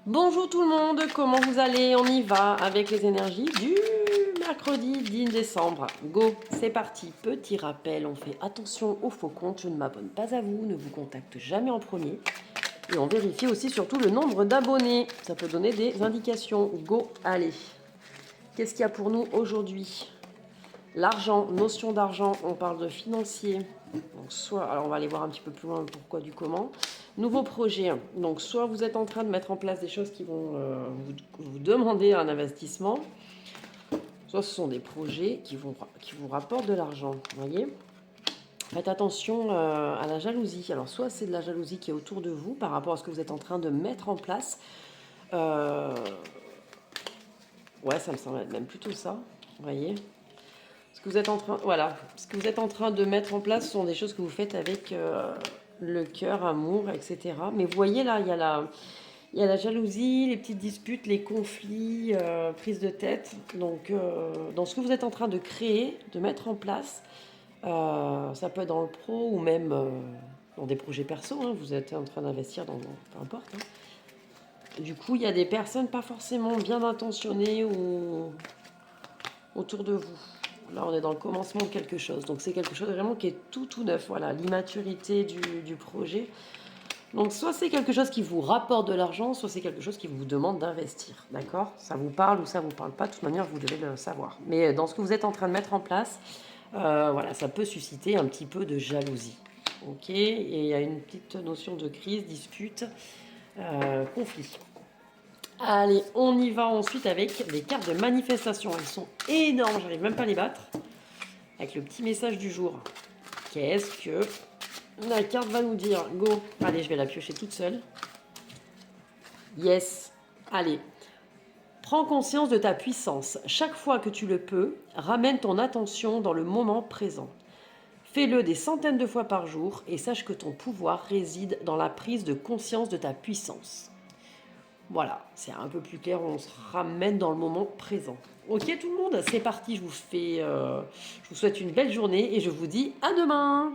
Bonjour tout le monde, comment vous allez? On y va avec les énergies du mercredi 10 décembre. Go, c'est parti. Petit rappel, on fait attention aux faux comptes. Je ne m'abonne pas à vous, ne vous contacte jamais en premier. Et on vérifie aussi surtout le nombre d'abonnés. Ça peut donner des indications. Go, allez. Qu'est-ce qu'il y a pour nous aujourd'hui? L'argent, notion d'argent, on parle de financier. Donc soit, alors on va aller voir un petit peu plus loin le pourquoi du comment. Nouveau projet. Donc soit vous êtes en train de mettre en place des choses qui vont vous demander un investissement, soit ce sont des projets qui vous rapportent de l'argent. Vous voyez. Faites attention à la jalousie. Alors soit c'est de la jalousie qui est autour de vous par rapport à ce que vous êtes en train de mettre en place. Ouais, ça me semble être même plutôt ça. Vous voyez. Ce que vous êtes en train, voilà, ce que vous êtes en train de mettre en place sont des choses que vous faites avec le cœur, amour, etc. Mais vous voyez là, il y a la jalousie, les petites disputes, les conflits, prise de tête. Donc, dans ce que vous êtes en train de créer, de mettre en place, ça peut être dans le pro ou même dans des projets perso. Hein, vous êtes en train d'investir dans, peu importe. Hein. Du coup, il y a des personnes pas forcément bien intentionnées ou autour de vous. Là, on est dans le commencement de quelque chose. Donc, c'est quelque chose vraiment qui est tout neuf. Voilà, l'immaturité du projet. Donc, soit c'est quelque chose qui vous rapporte de l'argent, soit c'est quelque chose qui vous demande d'investir. D'accord? Ça vous parle ou ça vous parle pas. De toute manière, vous devez le savoir. Mais dans ce que vous êtes en train de mettre en place, voilà, ça peut susciter un petit peu de jalousie. Ok? Et il y a une petite notion de crise, dispute, conflit. Allez, on y va ensuite avec les cartes de manifestation. Elles sont énormes, j'arrive même pas à les battre. Avec le petit message du jour. Qu'est-ce que la carte va nous dire? Go. Allez, je vais la piocher toute seule. Yes. Allez. Prends conscience de ta puissance. Chaque fois que tu le peux, ramène ton attention dans le moment présent. Fais-le des centaines de fois par jour et sache que ton pouvoir réside dans la prise de conscience de ta puissance. Voilà, c'est un peu plus clair, on se ramène dans le moment présent. Ok tout le monde, c'est parti, je vous souhaite une belle journée et je vous dis à demain.